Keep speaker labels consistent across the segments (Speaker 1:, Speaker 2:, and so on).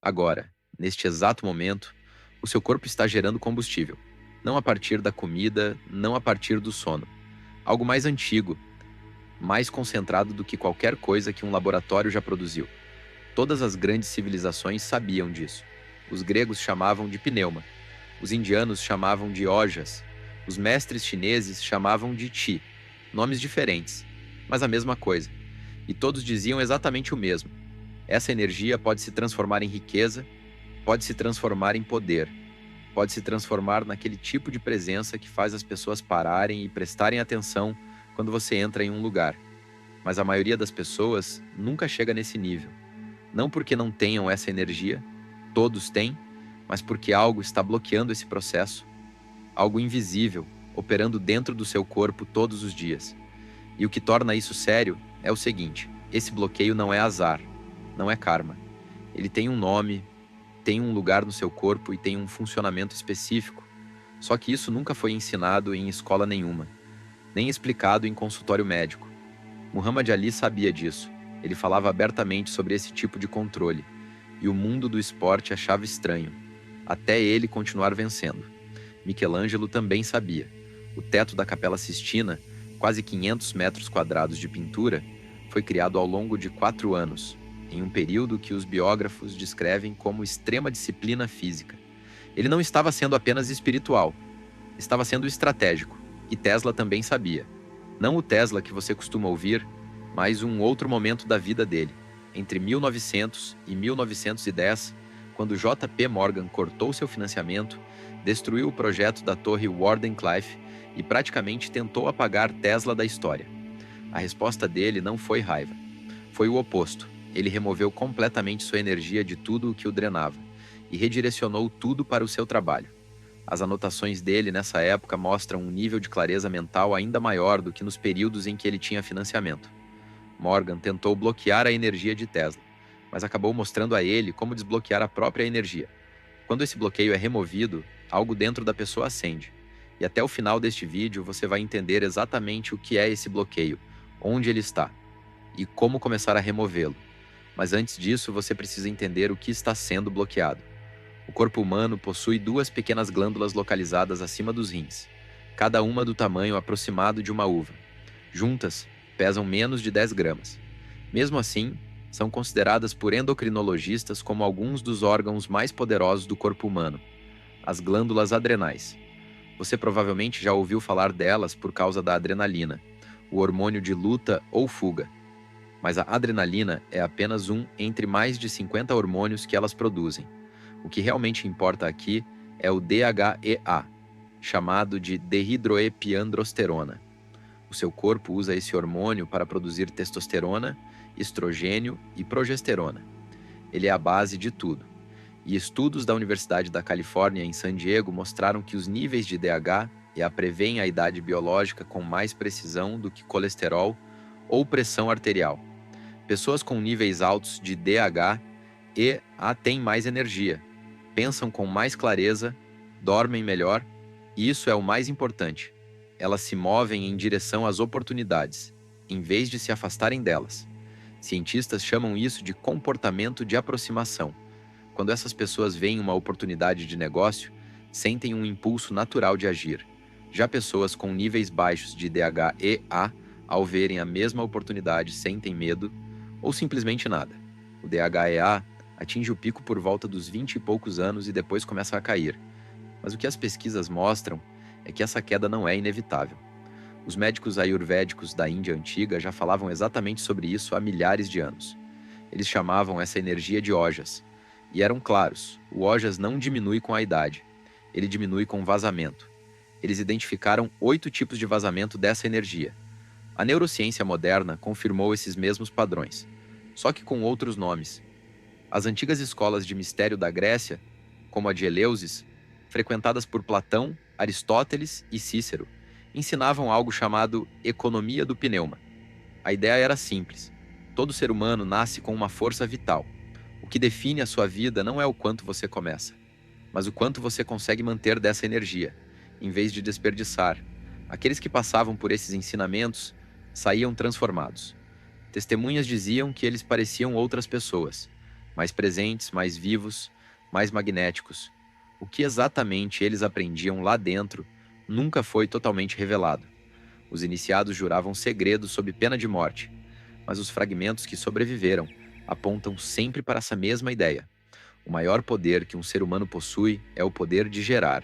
Speaker 1: Agora, neste exato momento, o seu corpo está gerando combustível, não a partir da comida, não a partir do sono. Algo mais antigo, mais concentrado do que qualquer coisa que um laboratório já produziu. Todas as grandes civilizações sabiam disso. Os gregos chamavam de pneuma, os indianos chamavam de ojas, os mestres chineses chamavam de chi, nomes diferentes, mas a mesma coisa. E todos diziam exatamente o mesmo. Essa energia pode se transformar em riqueza, pode se transformar em poder, pode se transformar naquele tipo de presença que faz as pessoas pararem e prestarem atenção quando você entra em um lugar. Mas a maioria das pessoas nunca chega nesse nível. Não porque não tenham essa energia, todos têm, mas porque algo está bloqueando esse processo, algo invisível, operando dentro do seu corpo todos os dias. E o que torna isso sério é o seguinte: esse bloqueio não é azar, não é karma. Ele tem um nome, tem um lugar no seu corpo e tem um funcionamento específico. Só que isso nunca foi ensinado em escola nenhuma, nem explicado em consultório médico. Muhammad Ali sabia disso. Ele falava abertamente sobre esse tipo de controle, e o mundo do esporte achava estranho, até ele continuar vencendo. Michelangelo também sabia. O teto da Capela Sistina, quase 500 metros quadrados de pintura, foi criado ao longo de 4 anos, em um período que os biógrafos descrevem como extrema disciplina física. Ele não estava sendo apenas espiritual, estava sendo estratégico, e Tesla também sabia. Não o Tesla que você costuma ouvir, mas um outro momento da vida dele. Entre 1900 e 1910, quando J. P. Morgan cortou seu financiamento, destruiu o projeto da torre Wardenclyffe e praticamente tentou apagar Tesla da história. A resposta dele não foi raiva. Foi o oposto. Ele removeu completamente sua energia de tudo o que o drenava e redirecionou tudo para o seu trabalho. As anotações dele nessa época mostram um nível de clareza mental ainda maior do que nos períodos em que ele tinha financiamento. Morgan tentou bloquear a energia de Tesla, mas acabou mostrando a ele como desbloquear a própria energia. Quando esse bloqueio é removido, algo dentro da pessoa acende. E até o final deste vídeo você vai entender exatamente o que é esse bloqueio, onde ele está e como começar a removê-lo. Mas antes disso, você precisa entender o que está sendo bloqueado. O corpo humano possui 2 pequenas glândulas localizadas acima dos rins, cada uma do tamanho aproximado de uma uva. Juntas, pesam menos de 10 gramas. Mesmo assim, são consideradas por endocrinologistas como alguns dos órgãos mais poderosos do corpo humano, as glândulas adrenais. Você provavelmente já ouviu falar delas por causa da adrenalina, o hormônio de luta ou fuga. Mas a adrenalina é apenas um entre mais de 50 hormônios que elas produzem. O que realmente importa aqui é o DHEA, chamado de dehidroepiandrosterona. O seu corpo usa esse hormônio para produzir testosterona, estrogênio e progesterona. Ele é a base de tudo. E estudos da Universidade da Califórnia em San Diego mostraram que os níveis de DHEA prevêem a idade biológica com mais precisão do que colesterol ou pressão arterial. Pessoas com níveis altos de DHEA têm mais energia, pensam com mais clareza, dormem melhor, e isso é o mais importante. Elas se movem em direção às oportunidades, em vez de se afastarem delas. Cientistas chamam isso de comportamento de aproximação. Quando essas pessoas veem uma oportunidade de negócio, sentem um impulso natural de agir. Já pessoas com níveis baixos de DHEA, ao verem a mesma oportunidade, sentem medo ou simplesmente nada. O DHEA atinge o pico por volta dos 20 e poucos anos e depois começa a cair. Mas o que as pesquisas mostram é que essa queda não é inevitável. Os médicos ayurvédicos da Índia antiga já falavam exatamente sobre isso há milhares de anos. Eles chamavam essa energia de ojas. E eram claros, o ojas não diminui com a idade, ele diminui com vazamento. Eles identificaram 8 tipos de vazamento dessa energia. A neurociência moderna confirmou esses mesmos padrões, só que com outros nomes. As antigas escolas de mistério da Grécia, como a de Eleusis, frequentadas por Platão, Aristóteles e Cícero, ensinavam algo chamado economia do pneuma. A ideia era simples. Todo ser humano nasce com uma força vital. O que define a sua vida não é o quanto você começa, mas o quanto você consegue manter dessa energia, em vez de desperdiçar. Aqueles que passavam por esses ensinamentos saíam transformados. Testemunhas diziam que eles pareciam outras pessoas, mais presentes, mais vivos, mais magnéticos. O que exatamente eles aprendiam lá dentro nunca foi totalmente revelado. Os iniciados juravam segredos sob pena de morte, mas os fragmentos que sobreviveram apontam sempre para essa mesma ideia. O maior poder que um ser humano possui é o poder de gerar.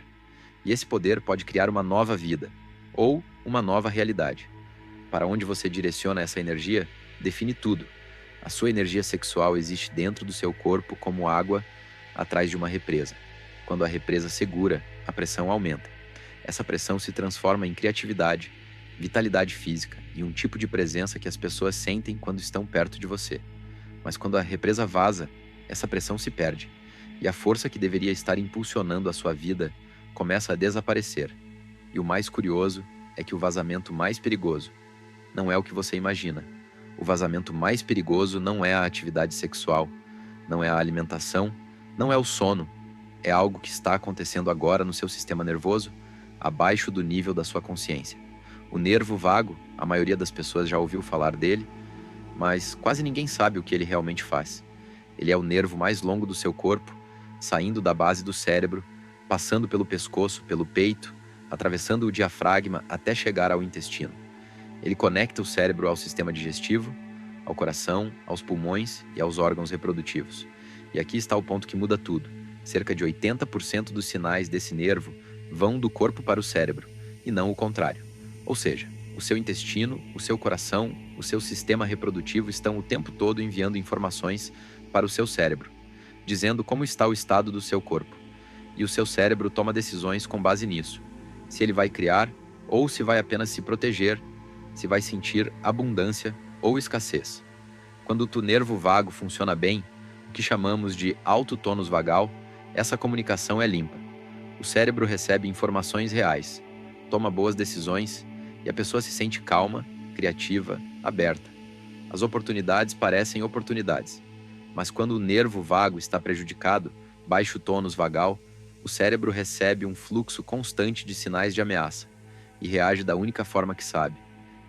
Speaker 1: E esse poder pode criar uma nova vida, ou uma nova realidade. Para onde você direciona essa energia, define tudo. A sua energia sexual existe dentro do seu corpo como água atrás de uma represa. Quando a represa segura, a pressão aumenta. Essa pressão se transforma em criatividade, vitalidade física e um tipo de presença que as pessoas sentem quando estão perto de você. Mas quando a represa vaza, essa pressão se perde, e a força que deveria estar impulsionando a sua vida começa a desaparecer. E o mais curioso é que o vazamento mais perigoso não é o que você imagina. O vazamento mais perigoso não é a atividade sexual, não é a alimentação, não é o sono. É algo que está acontecendo agora no seu sistema nervoso, abaixo do nível da sua consciência. O nervo vago, a maioria das pessoas já ouviu falar dele, mas quase ninguém sabe o que ele realmente faz. Ele é o nervo mais longo do seu corpo, saindo da base do cérebro, passando pelo pescoço, pelo peito, atravessando o diafragma até chegar ao intestino. Ele conecta o cérebro ao sistema digestivo, ao coração, aos pulmões e aos órgãos reprodutivos. E aqui está o ponto que muda tudo. Cerca de 80% dos sinais desse nervo vão do corpo para o cérebro, e não o contrário. Ou seja, o seu intestino, o seu coração, o seu sistema reprodutivo estão o tempo todo enviando informações para o seu cérebro, dizendo como está o estado do seu corpo. E o seu cérebro toma decisões com base nisso. Se ele vai criar, ou se vai apenas se proteger, se vai sentir abundância ou escassez. Quando o nervo vago funciona bem, o que chamamos de alto tônus vagal, essa comunicação é limpa. O cérebro recebe informações reais, toma boas decisões e a pessoa se sente calma, criativa, aberta. As oportunidades parecem oportunidades, mas quando o nervo vago está prejudicado, baixo tônus vagal, o cérebro recebe um fluxo constante de sinais de ameaça e reage da única forma que sabe,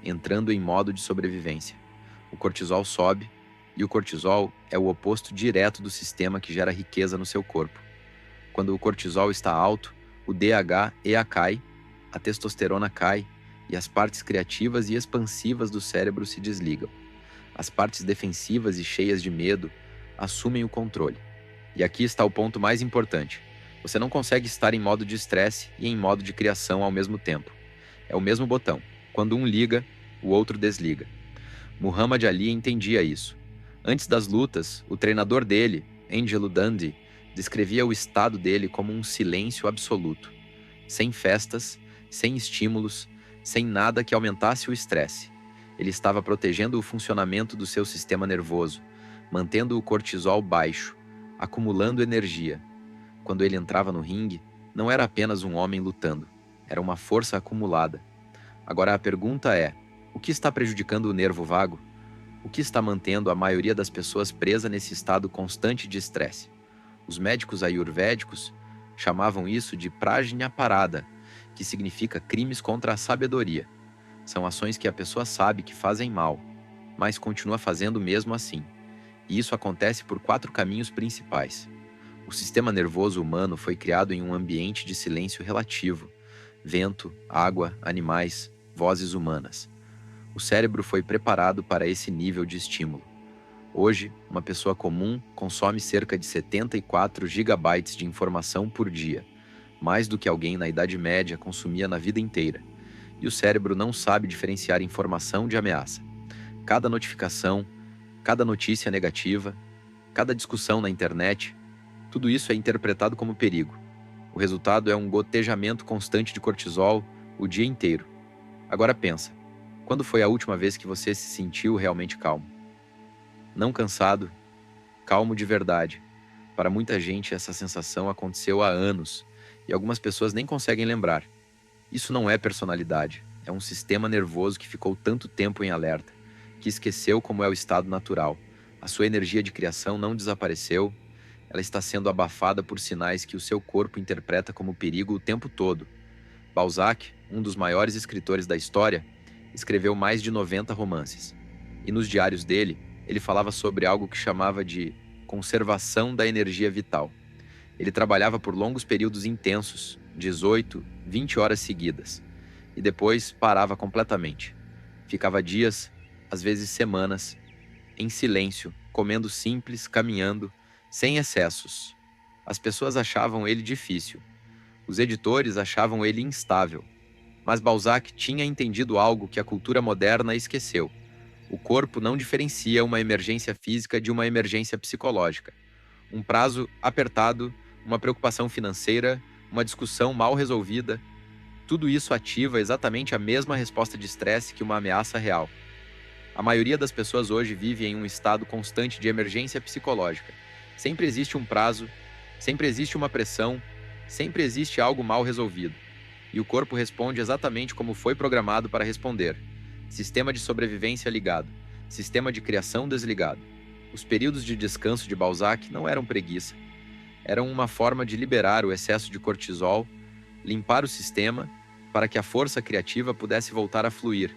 Speaker 1: entrando em modo de sobrevivência. O cortisol sobe, e o cortisol é o oposto direto do sistema que gera riqueza no seu corpo. Quando o cortisol está alto, o DHEA cai, a testosterona cai e as partes criativas e expansivas do cérebro se desligam. As partes defensivas e cheias de medo assumem o controle. E aqui está o ponto mais importante. Você não consegue estar em modo de estresse e em modo de criação ao mesmo tempo. É o mesmo botão. Quando um liga, o outro desliga. Muhammad Ali entendia isso. Antes das lutas, o treinador dele, Angelo Dundee, descrevia o estado dele como um silêncio absoluto. Sem festas, sem estímulos, sem nada que aumentasse o estresse. Ele estava protegendo o funcionamento do seu sistema nervoso, mantendo o cortisol baixo, acumulando energia. Quando ele entrava no ringue, não era apenas um homem lutando, era uma força acumulada. Agora a pergunta é: o que está prejudicando o nervo vago? O que está mantendo a maioria das pessoas presa nesse estado constante de estresse? Os médicos ayurvédicos chamavam isso de prajnaparada, que significa crimes contra a sabedoria. São ações que a pessoa sabe que fazem mal, mas continua fazendo mesmo assim. E isso acontece por 4 caminhos principais. O sistema nervoso humano foi criado em um ambiente de silêncio relativo: vento, água, animais, vozes humanas. O cérebro foi preparado para esse nível de estímulo. Hoje, uma pessoa comum consome cerca de 74 gigabytes de informação por dia, mais do que alguém na Idade Média consumia na vida inteira. E o cérebro não sabe diferenciar informação de ameaça. Cada notificação, cada notícia negativa, cada discussão na internet, tudo isso é interpretado como perigo. O resultado é um gotejamento constante de cortisol o dia inteiro. Agora pensa, quando foi a última vez que você se sentiu realmente calmo? Não cansado, calmo de verdade. Para muita gente essa sensação aconteceu há anos e algumas pessoas nem conseguem lembrar. Isso não é personalidade, é um sistema nervoso que ficou tanto tempo em alerta, que esqueceu como é o estado natural. A sua energia de criação não desapareceu, ela está sendo abafada por sinais que o seu corpo interpreta como perigo o tempo todo. Balzac, um dos maiores escritores da história, escreveu mais de 90 romances. E nos diários dele, ele falava sobre algo que chamava de conservação da energia vital. Ele trabalhava por longos períodos intensos, 18, 20 horas seguidas, e depois parava completamente. Ficava dias, às vezes semanas, em silêncio, comendo simples, caminhando, sem excessos. As pessoas achavam ele difícil. Os editores achavam ele instável. Mas Balzac tinha entendido algo que a cultura moderna esqueceu. O corpo não diferencia uma emergência física de uma emergência psicológica. Um prazo apertado, uma preocupação financeira, uma discussão mal resolvida, tudo isso ativa exatamente a mesma resposta de estresse que uma ameaça real. A maioria das pessoas hoje vive em um estado constante de emergência psicológica. Sempre existe um prazo, sempre existe uma pressão, sempre existe algo mal resolvido. E o corpo responde exatamente como foi programado para responder. Sistema de sobrevivência ligado, sistema de criação desligado. Os períodos de descanso de Balzac não eram preguiça. Eram uma forma de liberar o excesso de cortisol, limpar o sistema, para que a força criativa pudesse voltar a fluir.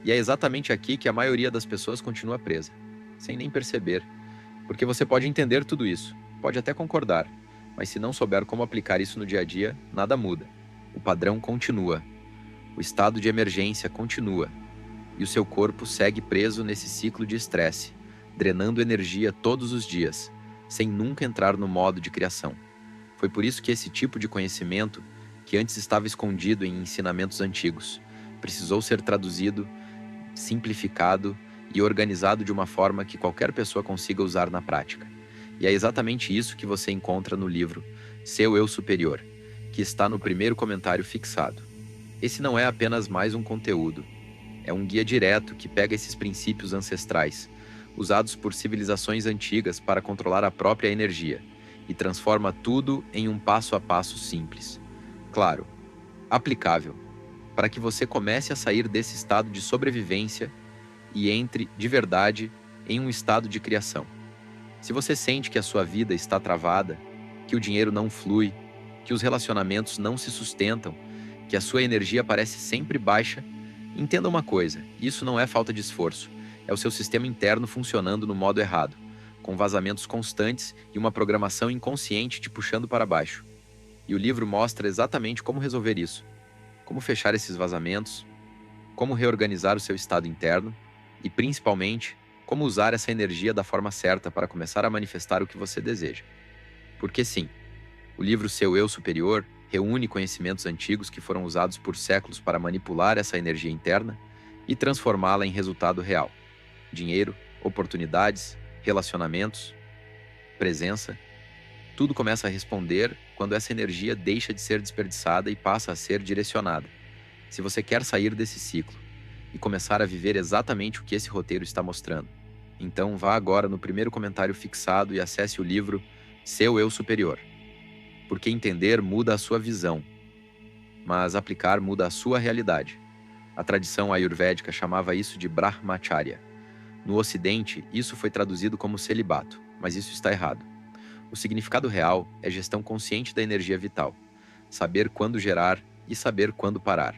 Speaker 1: E é exatamente aqui que a maioria das pessoas continua presa, sem nem perceber. Porque você pode entender tudo isso, pode até concordar, mas se não souber como aplicar isso no dia a dia, nada muda. O padrão continua. O estado de emergência continua. E o seu corpo segue preso nesse ciclo de estresse, drenando energia todos os dias, sem nunca entrar no modo de criação. Foi por isso que esse tipo de conhecimento, que antes estava escondido em ensinamentos antigos, precisou ser traduzido, simplificado e organizado de uma forma que qualquer pessoa consiga usar na prática. E é exatamente isso que você encontra no livro Seu Eu Superior, que está no primeiro comentário fixado. Esse não é apenas mais um conteúdo, é um guia direto que pega esses princípios ancestrais, usados por civilizações antigas para controlar a própria energia, e transforma tudo em um passo a passo simples. Claro, aplicável, para que você comece a sair desse estado de sobrevivência e entre, de verdade, em um estado de criação. Se você sente que a sua vida está travada, que o dinheiro não flui, que os relacionamentos não se sustentam, que a sua energia parece sempre baixa, entenda uma coisa, isso não é falta de esforço, é o seu sistema interno funcionando no modo errado, com vazamentos constantes e uma programação inconsciente te puxando para baixo. E o livro mostra exatamente como resolver isso, como fechar esses vazamentos, como reorganizar o seu estado interno e, principalmente, como usar essa energia da forma certa para começar a manifestar o que você deseja. Porque sim, o livro Seu Eu Superior reúne conhecimentos antigos que foram usados por séculos para manipular essa energia interna e transformá-la em resultado real. Dinheiro, oportunidades, relacionamentos, presença, tudo começa a responder quando essa energia deixa de ser desperdiçada e passa a ser direcionada. Se você quer sair desse ciclo e começar a viver exatamente o que esse roteiro está mostrando, então vá agora no primeiro comentário fixado e acesse o livro Seu Eu Superior. Porque entender muda a sua visão, mas aplicar muda a sua realidade. A tradição ayurvédica chamava isso de Brahmacharya. No Ocidente, isso foi traduzido como celibato, mas isso está errado. O significado real é gestão consciente da energia vital, saber quando gerar e saber quando parar.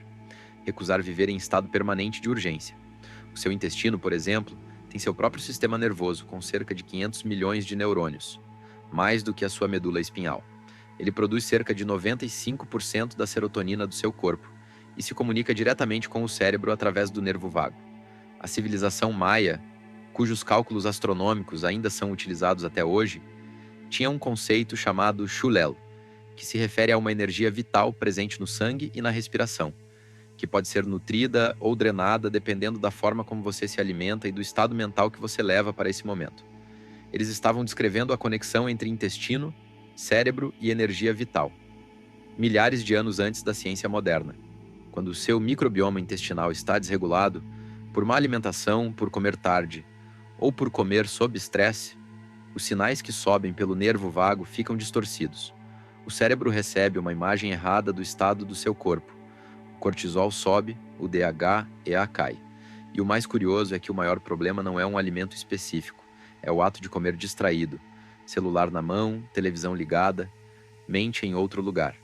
Speaker 1: Recusar viver em estado permanente de urgência. O seu intestino, por exemplo, tem seu próprio sistema nervoso com cerca de 500 milhões de neurônios, mais do que a sua medula espinhal. Ele produz cerca de 95% da serotonina do seu corpo e se comunica diretamente com o cérebro através do nervo vago. A civilização maia, cujos cálculos astronômicos ainda são utilizados até hoje, tinha um conceito chamado Xulel, que se refere a uma energia vital presente no sangue e na respiração, que pode ser nutrida ou drenada dependendo da forma como você se alimenta e do estado mental que você leva para esse momento. Eles estavam descrevendo a conexão entre intestino, cérebro e energia vital, milhares de anos antes da ciência moderna. Quando o seu microbioma intestinal está desregulado, por má alimentação, por comer tarde ou por comer sob estresse, os sinais que sobem pelo nervo vago ficam distorcidos. O cérebro recebe uma imagem errada do estado do seu corpo. O cortisol sobe, o DHEA cai. E o mais curioso é que o maior problema não é um alimento específico, é o ato de comer distraído, celular na mão, televisão ligada, mente em outro lugar.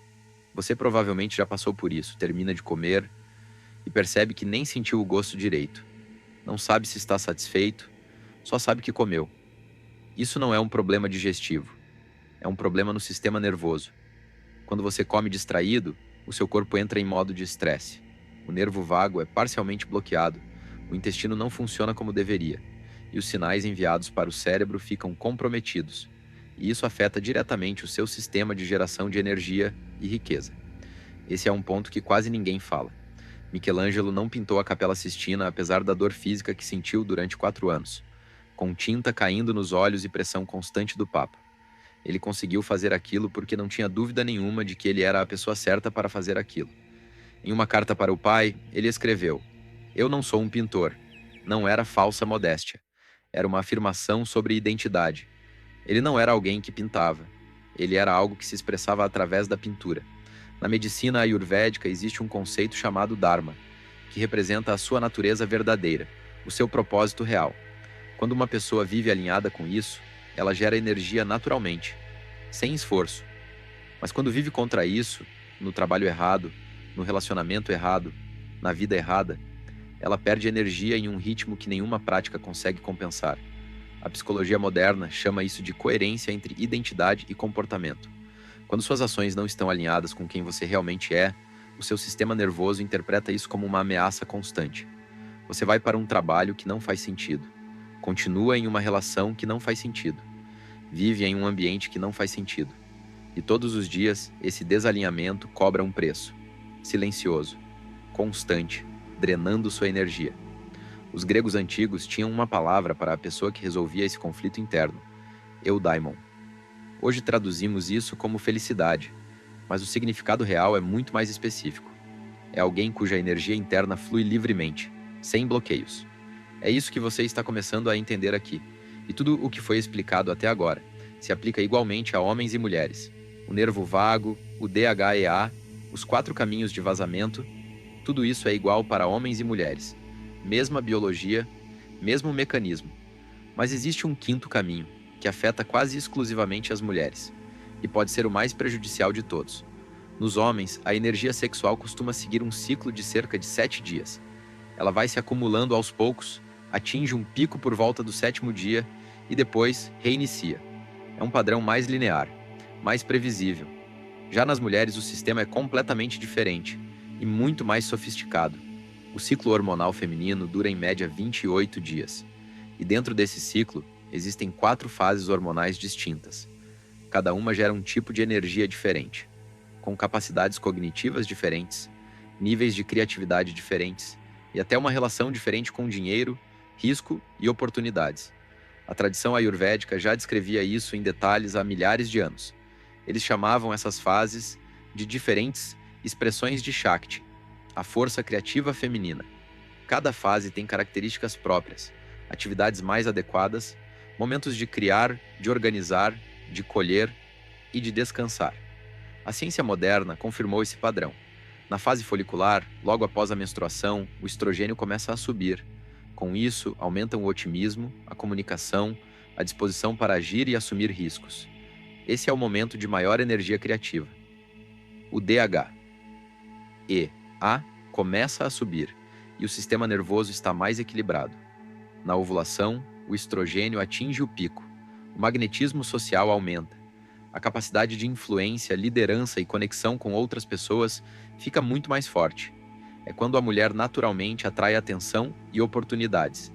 Speaker 1: Você provavelmente já passou por isso, termina de comer e percebe que nem sentiu o gosto direito. Não sabe se está satisfeito, só sabe que comeu. Isso não é um problema digestivo, é um problema no sistema nervoso. Quando você come distraído, o seu corpo entra em modo de estresse. O nervo vago é parcialmente bloqueado, o intestino não funciona como deveria, e os sinais enviados para o cérebro ficam comprometidos. E isso afeta diretamente o seu sistema de geração de energia e riqueza. Esse é um ponto que quase ninguém fala. Michelangelo não pintou a Capela Sistina apesar da dor física que sentiu durante 4 anos, com tinta caindo nos olhos e pressão constante do Papa. Ele conseguiu fazer aquilo porque não tinha dúvida nenhuma de que ele era a pessoa certa para fazer aquilo. Em uma carta para o pai, ele escreveu: "Eu não sou um pintor." Não era falsa modéstia. Era uma afirmação sobre identidade. Ele não era alguém que pintava. Ele era algo que se expressava através da pintura. Na medicina ayurvédica existe um conceito chamado Dharma, que representa a sua natureza verdadeira, o seu propósito real. Quando uma pessoa vive alinhada com isso, ela gera energia naturalmente, sem esforço. Mas quando vive contra isso, no trabalho errado, no relacionamento errado, na vida errada, ela perde energia em um ritmo que nenhuma prática consegue compensar. A psicologia moderna chama isso de coerência entre identidade e comportamento. Quando suas ações não estão alinhadas com quem você realmente é, o seu sistema nervoso interpreta isso como uma ameaça constante. Você vai para um trabalho que não faz sentido. Continua em uma relação que não faz sentido. Vive em um ambiente que não faz sentido. E todos os dias, esse desalinhamento cobra um preço. Silencioso, constante, drenando sua energia. Os gregos antigos tinham uma palavra para a pessoa que resolvia esse conflito interno: eudaimon. Hoje traduzimos isso como felicidade, mas o significado real é muito mais específico. É alguém cuja energia interna flui livremente, sem bloqueios. É isso que você está começando a entender aqui. E tudo o que foi explicado até agora se aplica igualmente a homens e mulheres. O nervo vago, o DHEA, os 4 caminhos de vazamento, tudo isso é igual para homens e mulheres. Mesma biologia, mesmo mecanismo. Mas existe um 5º caminho, que afeta quase exclusivamente as mulheres, e pode ser o mais prejudicial de todos. Nos homens, a energia sexual costuma seguir um ciclo de cerca de 7 dias. Ela vai se acumulando aos poucos, atinge um pico por volta do 7º dia e depois reinicia. É um padrão mais linear, mais previsível. Já nas mulheres, o sistema é completamente diferente e muito mais sofisticado. O ciclo hormonal feminino dura em média 28 dias. E dentro desse ciclo, existem 4 fases hormonais distintas. Cada uma gera um tipo de energia diferente, com capacidades cognitivas diferentes, níveis de criatividade diferentes e até uma relação diferente com dinheiro, risco e oportunidades. A tradição ayurvédica já descrevia isso em detalhes há milhares de anos. Eles chamavam essas fases de diferentes expressões de Shakti, a força criativa feminina. Cada fase tem características próprias, atividades mais adequadas, momentos de criar, de organizar, de colher e de descansar. A ciência moderna confirmou esse padrão. Na fase folicular, logo após a menstruação, o estrogênio começa a subir. Com isso, aumentam o otimismo, a comunicação, a disposição para agir e assumir riscos. Esse é o momento de maior energia criativa. O DH. A começa a subir e o sistema nervoso está mais equilibrado. Na ovulação, o estrogênio atinge o pico. O magnetismo social aumenta. A capacidade de influência, liderança e conexão com outras pessoas fica muito mais forte. É quando a mulher naturalmente atrai atenção e oportunidades.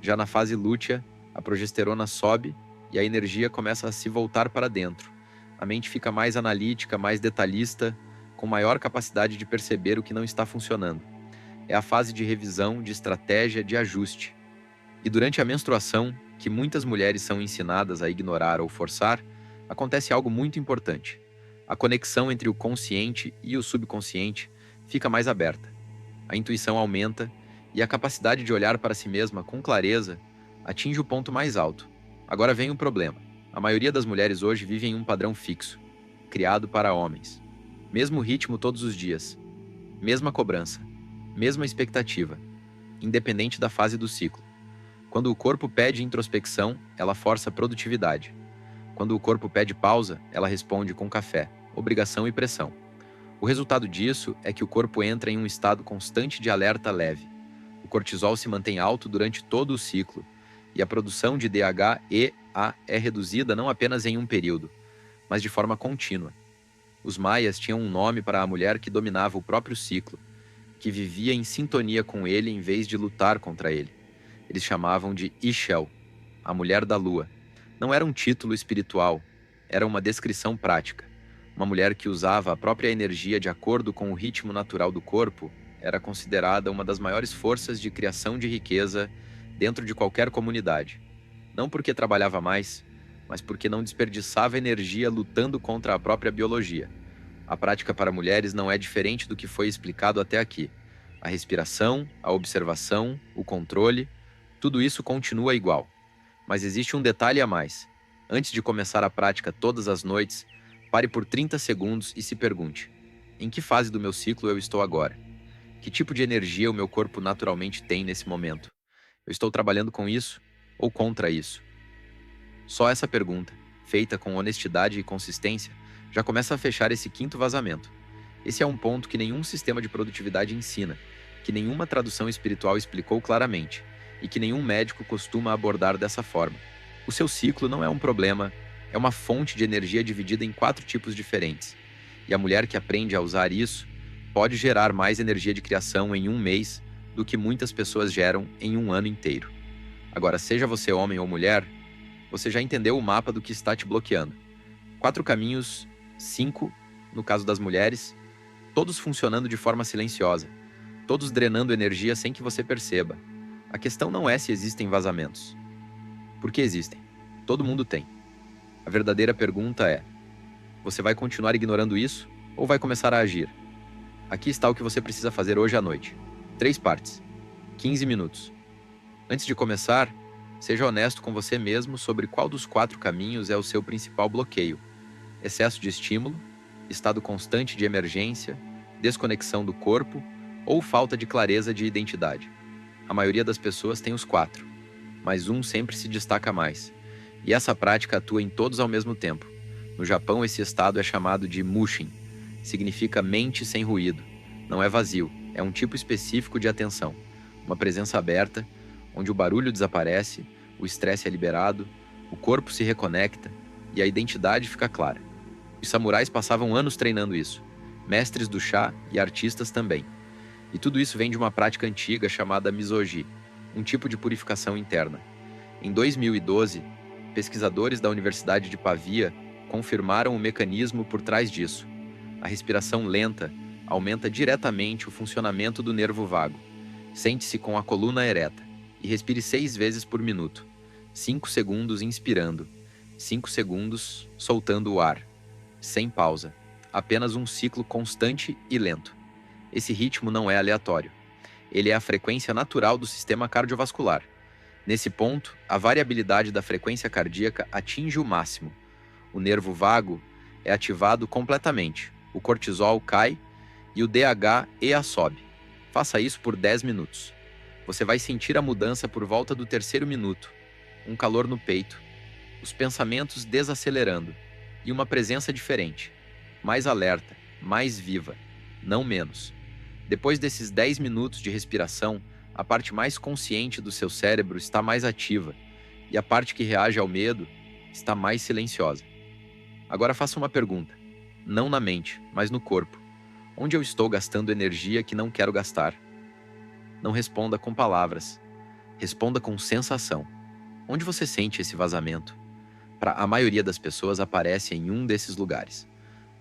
Speaker 1: Já na fase lútea, a progesterona sobe e a energia começa a se voltar para dentro. A mente fica mais analítica, mais detalhista, com maior capacidade de perceber o que não está funcionando. É a fase de revisão, de estratégia, de ajuste. E durante a menstruação, que muitas mulheres são ensinadas a ignorar ou forçar, acontece algo muito importante. A conexão entre o consciente e o subconsciente fica mais aberta. A intuição aumenta e a capacidade de olhar para si mesma com clareza atinge o ponto mais alto. Agora vem o problema. A maioria das mulheres hoje vive em um padrão fixo, criado para homens. Mesmo ritmo todos os dias, mesma cobrança, mesma expectativa, independente da fase do ciclo. Quando o corpo pede introspecção, ela força produtividade. Quando o corpo pede pausa, ela responde com café, obrigação e pressão. O resultado disso é que o corpo entra em um estado constante de alerta leve. O cortisol se mantém alto durante todo o ciclo e a produção de DHE A é reduzida não apenas em um período, mas de forma contínua. Os maias tinham um nome para a mulher que dominava o próprio ciclo, que vivia em sintonia com ele em vez de lutar contra ele. Eles chamavam de Ixchel, a mulher da lua. Não era um título espiritual, era uma descrição prática. Uma mulher que usava a própria energia de acordo com o ritmo natural do corpo era considerada uma das maiores forças de criação de riqueza dentro de qualquer comunidade. Não porque trabalhava mais, mas porque não desperdiçava energia lutando contra a própria biologia. A prática para mulheres não é diferente do que foi explicado até aqui. A respiração, a observação, o controle, tudo isso continua igual. Mas existe um detalhe a mais. Antes de começar a prática todas as noites, pare por 30 segundos e se pergunte: em que fase do meu ciclo eu estou agora? Que tipo de energia o meu corpo naturalmente tem nesse momento? Eu estou trabalhando com isso ou contra isso? Só essa pergunta, feita com honestidade e consistência, já começa a fechar esse quinto vazamento. Esse é um ponto que nenhum sistema de produtividade ensina, que nenhuma tradução espiritual explicou claramente, e que nenhum médico costuma abordar dessa forma. O seu ciclo não é um problema, é uma fonte de energia dividida em 4 tipos diferentes. E a mulher que aprende a usar isso pode gerar mais energia de criação em um mês do que muitas pessoas geram em um ano inteiro. Agora, seja você homem ou mulher, você já entendeu o mapa do que está te bloqueando. 4 caminhos, 5, no caso das mulheres, todos funcionando de forma silenciosa, todos drenando energia sem que você perceba. A questão não é se existem vazamentos. Porque existem. Todo mundo tem. A verdadeira pergunta é: você vai continuar ignorando isso ou vai começar a agir? Aqui está o que você precisa fazer hoje à noite. 3 partes. 15 minutos. Antes de começar, seja honesto com você mesmo sobre qual dos 4 caminhos é o seu principal bloqueio. Excesso de estímulo, estado constante de emergência, desconexão do corpo ou falta de clareza de identidade. A maioria das pessoas tem os 4, mas um sempre se destaca mais. E essa prática atua em todos ao mesmo tempo. No Japão, esse estado é chamado de mushin. Significa mente sem ruído. Não é vazio, é um tipo específico de atenção. Uma presença aberta, onde o barulho desaparece, o estresse é liberado, o corpo se reconecta e a identidade fica clara. Os samurais passavam anos treinando isso, mestres do chá e artistas também. E tudo isso vem de uma prática antiga chamada misogi, um tipo de purificação interna. Em 2012, pesquisadores da Universidade de Pavia confirmaram o mecanismo por trás disso. A respiração lenta aumenta diretamente o funcionamento do nervo vago. Sente-se com a coluna ereta e respire 6 vezes por minuto. 5 segundos inspirando, 5 segundos soltando o ar. Sem pausa. Apenas um ciclo constante e lento. Esse ritmo não é aleatório. Ele é a frequência natural do sistema cardiovascular. Nesse ponto, a variabilidade da frequência cardíaca atinge o máximo. O nervo vago é ativado completamente, o cortisol cai e o DHEA sobe. Faça isso por 10 minutos. Você vai sentir a mudança por volta do 3º minuto, um calor no peito, os pensamentos desacelerando e uma presença diferente, mais alerta, mais viva, não menos. Depois desses 10 minutos de respiração, a parte mais consciente do seu cérebro está mais ativa e a parte que reage ao medo está mais silenciosa. Agora faça uma pergunta, não na mente, mas no corpo. Onde eu estou gastando energia que não quero gastar? Não responda com palavras, responda com sensação. Onde você sente esse vazamento? Para a maioria das pessoas aparece em um desses lugares.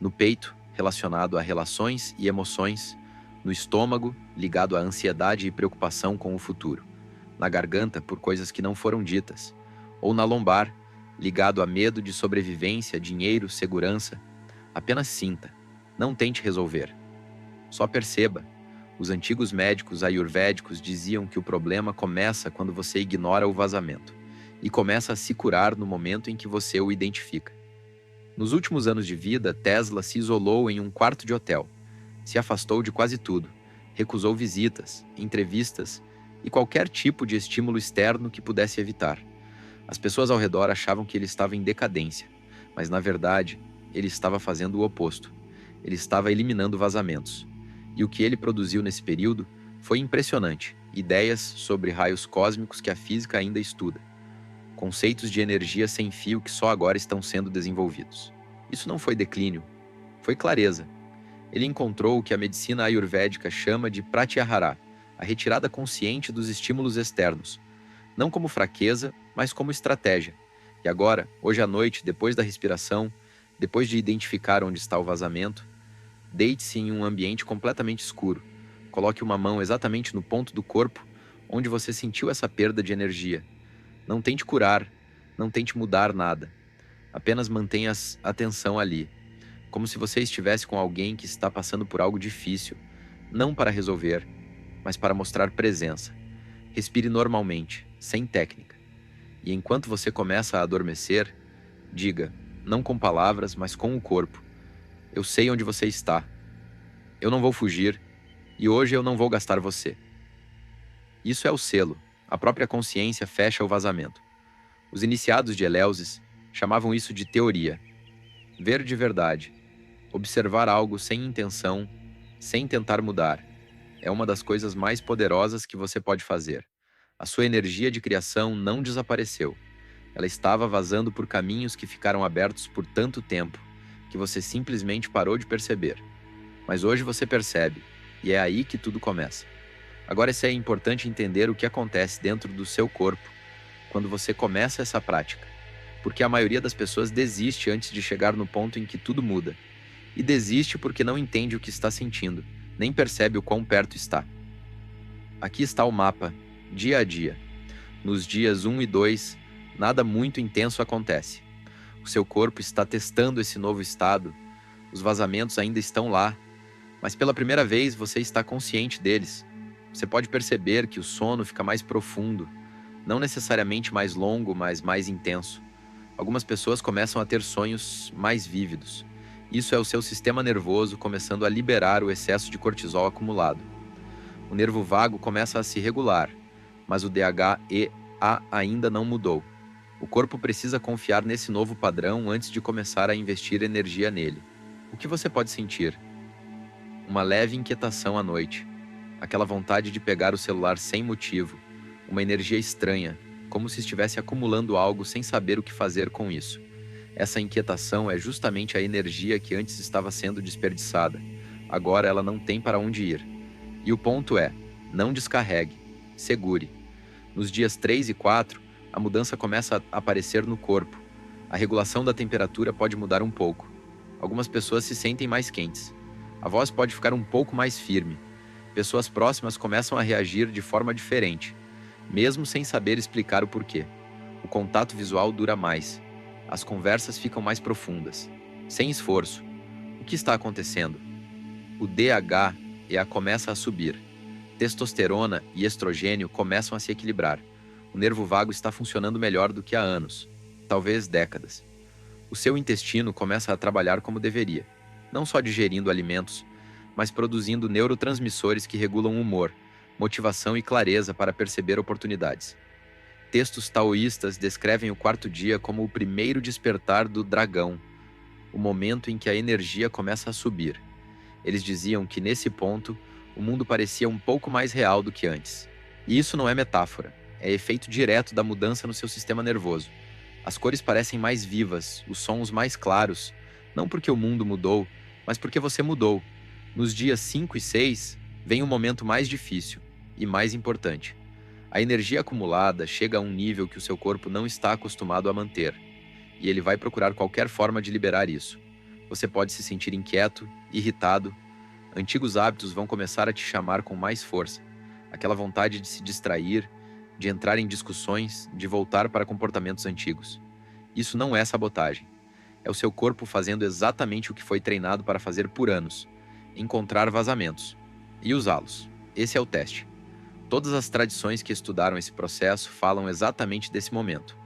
Speaker 1: No peito, relacionado a relações e emoções, no estômago, ligado à ansiedade e preocupação com o futuro, na garganta, por coisas que não foram ditas, ou na lombar, ligado a medo de sobrevivência, dinheiro, segurança. Apenas sinta, não tente resolver. Só perceba. Os antigos médicos ayurvédicos diziam que o problema começa quando você ignora o vazamento e começa a se curar no momento em que você o identifica. Nos últimos anos de vida, Tesla se isolou em um quarto de hotel. Se afastou de quase tudo, recusou visitas, entrevistas e qualquer tipo de estímulo externo que pudesse evitar. As pessoas ao redor achavam que ele estava em decadência, mas na verdade, ele estava fazendo o oposto. Ele estava eliminando vazamentos. E o que ele produziu nesse período foi impressionante, ideias sobre raios cósmicos que a física ainda estuda. conceitos de energia sem fio que só agora estão sendo desenvolvidos. Isso não foi declínio, foi clareza. Ele encontrou o que a medicina ayurvédica chama de pratyahara, a retirada consciente dos estímulos externos, não como fraqueza, mas como estratégia. E agora, hoje à noite, depois da respiração, depois de identificar onde está o vazamento, deite-se em um ambiente completamente escuro. Coloque uma mão exatamente no ponto do corpo onde você sentiu essa perda de energia. Não tente curar, não tente mudar nada. Apenas mantenha a atenção ali, como se você estivesse com alguém que está passando por algo difícil, não para resolver, mas para mostrar presença. Respire normalmente, sem técnica. E enquanto você começa a adormecer, diga, não com palavras, mas com o corpo: eu sei onde você está. Eu não vou fugir, e hoje eu não vou gastar você. Isso é o selo. A própria consciência fecha o vazamento. Os iniciados de Eleusis chamavam isso de teoria. Ver de verdade. Observar algo sem intenção, sem tentar mudar. É uma das coisas mais poderosas que você pode fazer. A sua energia de criação não desapareceu. Ela estava vazando por caminhos que ficaram abertos por tanto tempo, que você simplesmente parou de perceber. Mas hoje você percebe, e é aí que tudo começa. Agora é importante entender o que acontece dentro do seu corpo quando você começa essa prática, porque a maioria das pessoas desiste antes de chegar no ponto em que tudo muda. E desiste porque não entende o que está sentindo, nem percebe o quão perto está. Aqui está o mapa, dia a dia. Nos dias 1 e 2, nada muito intenso acontece. O seu corpo está testando esse novo estado, os vazamentos ainda estão lá, mas pela primeira vez você está consciente deles. Você pode perceber que o sono fica mais profundo, não necessariamente mais longo, mas mais intenso. Algumas pessoas começam a ter sonhos mais vívidos. Isso é o seu sistema nervoso começando a liberar o excesso de cortisol acumulado. O nervo vago começa a se regular, mas o DHEA ainda não mudou. O corpo precisa confiar nesse novo padrão antes de começar a investir energia nele. O que você pode sentir? Uma leve inquietação à noite. Aquela vontade de pegar o celular sem motivo. Uma energia estranha, como se estivesse acumulando algo sem saber o que fazer com isso. Essa inquietação é justamente a energia que antes estava sendo desperdiçada. Agora ela não tem para onde ir. E o ponto é, não descarregue, segure. Nos dias 3 e 4, a mudança começa a aparecer no corpo. A regulação da temperatura pode mudar um pouco. Algumas pessoas se sentem mais quentes. A voz pode ficar um pouco mais firme. Pessoas próximas começam a reagir de forma diferente, mesmo sem saber explicar o porquê. O contato visual dura mais. As conversas ficam mais profundas, sem esforço. O que está acontecendo? O DHEA começa a subir. Testosterona e estrogênio começam a se equilibrar. O nervo vago está funcionando melhor do que há anos, talvez décadas. O seu intestino começa a trabalhar como deveria, não só digerindo alimentos, mas produzindo neurotransmissores que regulam o humor, motivação e clareza para perceber oportunidades. Textos taoístas descrevem o quarto dia como o primeiro despertar do dragão, o momento em que a energia começa a subir. Eles diziam que nesse ponto, o mundo parecia um pouco mais real do que antes. E isso não é metáfora, é efeito direto da mudança no seu sistema nervoso. As cores parecem mais vivas, os sons mais claros, não porque o mundo mudou, mas porque você mudou. Nos dias 5 e 6, vem um momento mais difícil e mais importante. A energia acumulada chega a um nível que o seu corpo não está acostumado a manter, e ele vai procurar qualquer forma de liberar isso. Você pode se sentir inquieto, irritado. Antigos hábitos vão começar a te chamar com mais força. Aquela vontade de se distrair, de entrar em discussões, de voltar para comportamentos antigos. Isso não é sabotagem. É o seu corpo fazendo exatamente o que foi treinado para fazer por anos: encontrar vazamentos e usá-los. Esse é o teste. Todas as tradições que estudaram esse processo falam exatamente desse momento.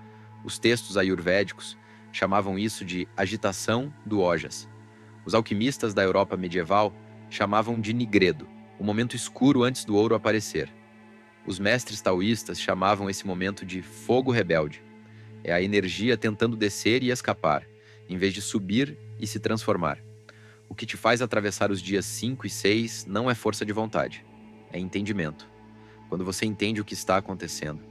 Speaker 1: Os textos ayurvédicos chamavam isso de agitação do Ojas. Os alquimistas da Europa medieval chamavam de nigredo, o momento escuro antes do ouro aparecer. Os mestres taoístas chamavam esse momento de fogo rebelde. É a energia tentando descer e escapar, em vez de subir e se transformar. O que te faz atravessar os dias 5 e 6 não é força de vontade, é entendimento. Quando você entende o que está acontecendo,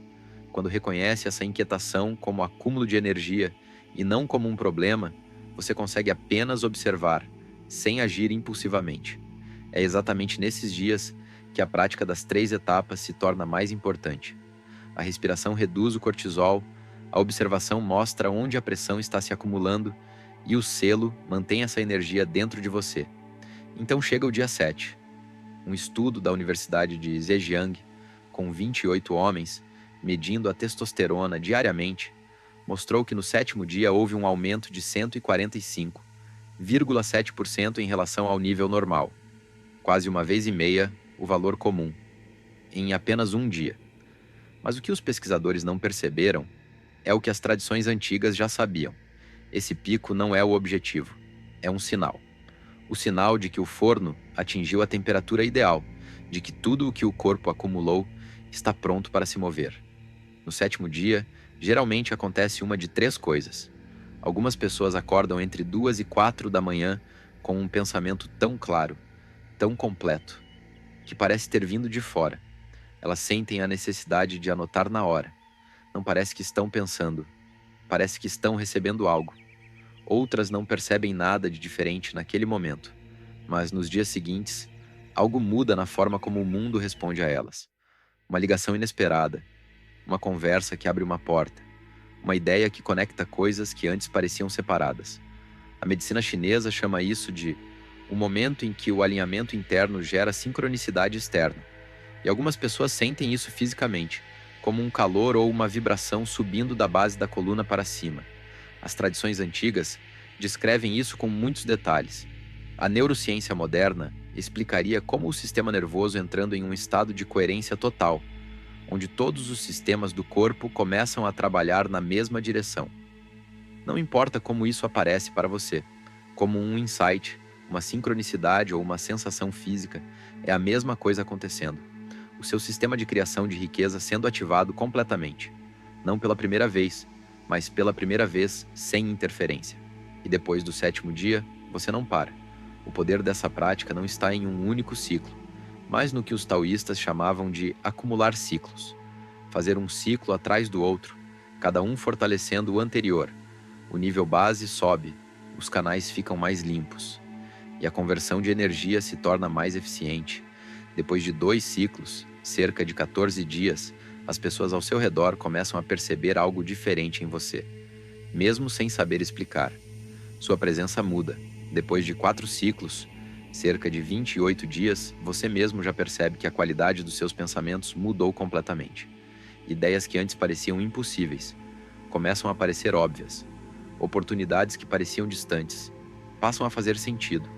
Speaker 1: Quando reconhece essa inquietação como acúmulo de energia e não como um problema, você consegue apenas observar, sem agir impulsivamente. É exatamente nesses dias que a prática das 3 etapas se torna mais importante. A respiração reduz o cortisol, a observação mostra onde a pressão está se acumulando e o selo mantém essa energia dentro de você. Então chega o dia 7. Um estudo da Universidade de Zhejiang, com 28 homens, medindo a testosterona diariamente, mostrou que no 7º dia houve um aumento de 145,7% em relação ao nível normal, quase uma vez e meia o valor comum, em apenas um dia. Mas o que os pesquisadores não perceberam é o que as tradições antigas já sabiam. Esse pico não é o objetivo, é um sinal. O sinal de que o forno atingiu a temperatura ideal, de que tudo o que o corpo acumulou está pronto para se mover. No 7º dia, geralmente acontece uma de 3 coisas. Algumas pessoas acordam entre 2 e 4 da manhã com um pensamento tão claro, tão completo, que parece ter vindo de fora. Elas sentem a necessidade de anotar na hora. Não parece que estão pensando, parece que estão recebendo algo. Outras não percebem nada de diferente naquele momento, mas nos dias seguintes, algo muda na forma como o mundo responde a elas. Uma ligação inesperada, uma conversa que abre uma porta, uma ideia que conecta coisas que antes pareciam separadas. A medicina chinesa chama isso de o momento em que o alinhamento interno gera sincronicidade externa. E algumas pessoas sentem isso fisicamente, como um calor ou uma vibração subindo da base da coluna para cima. As tradições antigas descrevem isso com muitos detalhes. A neurociência moderna explicaria como o sistema nervoso entrando em um estado de coerência total, onde todos os sistemas do corpo começam a trabalhar na mesma direção. Não importa como isso aparece para você, como um insight, uma sincronicidade ou uma sensação física, é a mesma coisa acontecendo. O seu sistema de criação de riqueza sendo ativado completamente. Não pela primeira vez, mas pela primeira vez sem interferência. E depois do 7º dia, você não para. O poder dessa prática não está em um único ciclo, mas no que os taoístas chamavam de acumular ciclos. Fazer um ciclo atrás do outro, cada um fortalecendo o anterior. O nível base sobe, os canais ficam mais limpos. E a conversão de energia se torna mais eficiente. Depois de 2 ciclos, cerca de 14 dias, as pessoas ao seu redor começam a perceber algo diferente em você, mesmo sem saber explicar. Sua presença muda. Depois de 4 ciclos, cerca de 28 dias, você mesmo já percebe que a qualidade dos seus pensamentos mudou completamente. Ideias que antes pareciam impossíveis começam a parecer óbvias. Oportunidades que pareciam distantes passam a fazer sentido.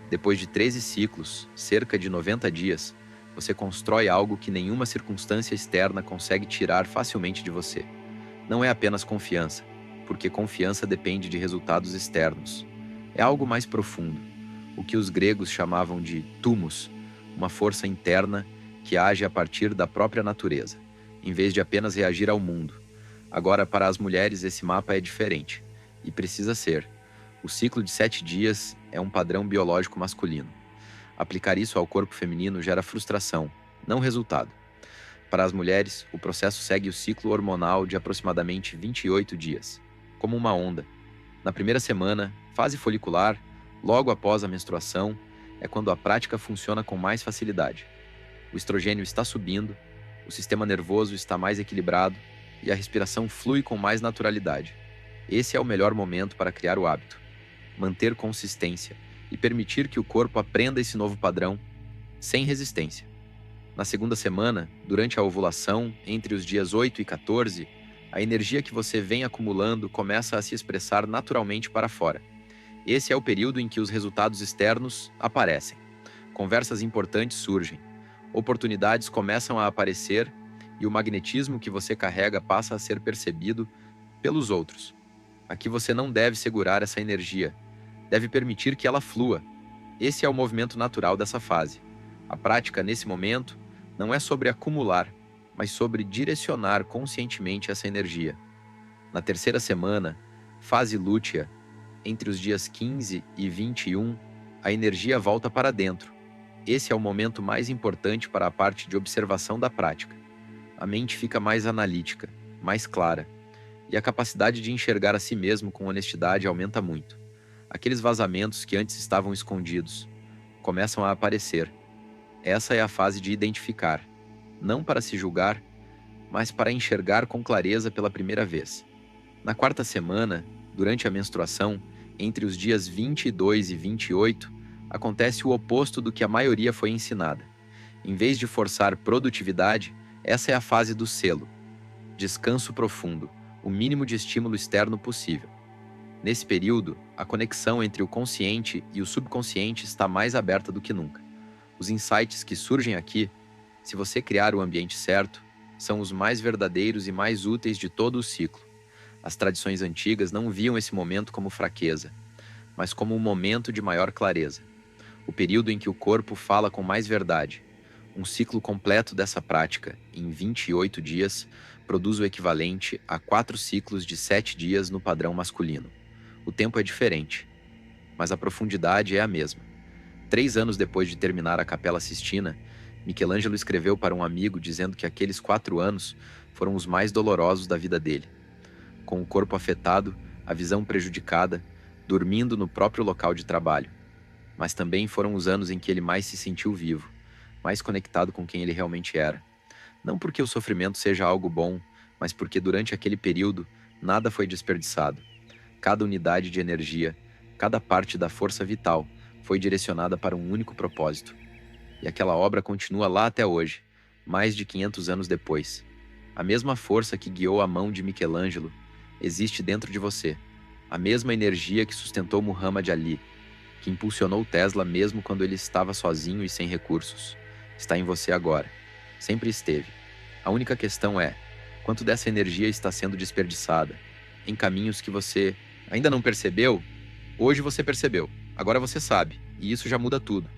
Speaker 1: Depois de 13 ciclos, cerca de 90 dias, você constrói algo que nenhuma circunstância externa consegue tirar facilmente de você. Não é apenas confiança, porque confiança depende de resultados externos. É algo mais profundo, o que os gregos chamavam de thumos, uma força interna que age a partir da própria natureza, em vez de apenas reagir ao mundo. Agora, para as mulheres, esse mapa é diferente, e precisa ser. O ciclo de 7 dias é um padrão biológico masculino. Aplicar isso ao corpo feminino gera frustração, não resultado. Para as mulheres, o processo segue o ciclo hormonal de aproximadamente 28 dias, como uma onda. Na primeira semana, fase folicular, logo após a menstruação, é quando a prática funciona com mais facilidade. O estrogênio está subindo, o sistema nervoso está mais equilibrado e a respiração flui com mais naturalidade. Esse é o melhor momento para criar o hábito. Manter consistência e permitir que o corpo aprenda esse novo padrão sem resistência. Na segunda semana, durante a ovulação, entre os dias 8 e 14, a energia que você vem acumulando começa a se expressar naturalmente para fora. Esse é o período em que os resultados externos aparecem. Conversas importantes surgem, oportunidades começam a aparecer e o magnetismo que você carrega passa a ser percebido pelos outros. Aqui você não deve segurar essa energia, deve permitir que ela flua. Esse é o movimento natural dessa fase. A prática, nesse momento, não é sobre acumular, mas sobre direcionar conscientemente essa energia. Na terceira semana, fase lútea, entre os dias 15 e 21, a energia volta para dentro. Esse é o momento mais importante para a parte de observação da prática. A mente fica mais analítica, mais clara, e a capacidade de enxergar a si mesmo com honestidade aumenta muito. Aqueles vazamentos que antes estavam escondidos começam a aparecer. Essa é a fase de identificar, não para se julgar, mas para enxergar com clareza pela primeira vez. Na quarta semana, durante a menstruação, entre os dias 22 e 28, acontece o oposto do que a maioria foi ensinada. Em vez de forçar produtividade, essa é a fase do selo. Descanso profundo, o mínimo de estímulo externo possível. Nesse período, a conexão entre o consciente e o subconsciente está mais aberta do que nunca. Os insights que surgem aqui, se você criar o ambiente certo, são os mais verdadeiros e mais úteis de todo o ciclo. As tradições antigas não viam esse momento como fraqueza, mas como um momento de maior clareza. O período em que o corpo fala com mais verdade. Um ciclo completo dessa prática, em 28 dias, produz o equivalente a 4 ciclos de 7 dias no padrão masculino. O tempo é diferente, mas a profundidade é a mesma. 3 anos depois de terminar a Capela Sistina, Michelangelo escreveu para um amigo dizendo que aqueles 4 anos foram os mais dolorosos da vida dele. Com o corpo afetado, a visão prejudicada, dormindo no próprio local de trabalho. Mas também foram os anos em que ele mais se sentiu vivo, mais conectado com quem ele realmente era. Não porque o sofrimento seja algo bom, mas porque durante aquele período nada foi desperdiçado. Cada unidade de energia, cada parte da força vital foi direcionada para um único propósito. E aquela obra continua lá até hoje, mais de 500 anos depois. A mesma força que guiou a mão de Michelangelo existe dentro de você. A mesma energia que sustentou Muhammad Ali, que impulsionou Tesla mesmo quando ele estava sozinho e sem recursos, está em você agora. Sempre esteve. A única questão é, quanto dessa energia está sendo desperdiçada em caminhos que você ainda não percebeu? Hoje você percebeu. Agora você sabe, e isso já muda tudo.